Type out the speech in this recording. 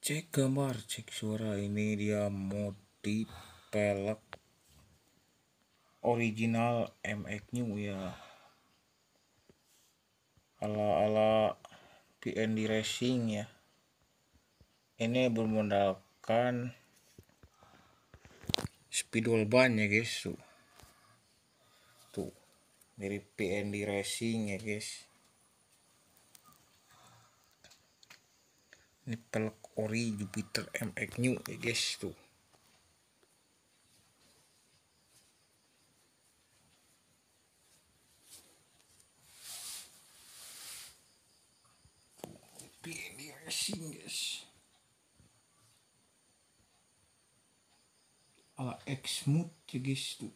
Cek gambar, cek suara. Ini dia modi pelek original MX New ya, ala PND Racing ya. Ini bermodalkan spidol ban ya guys, tuh mirip PND Racing ya guys. Ini pelek ori Jupiter MX New ya guys, tuh. PND Racing guys, ala X Smooth ya guys, tuh.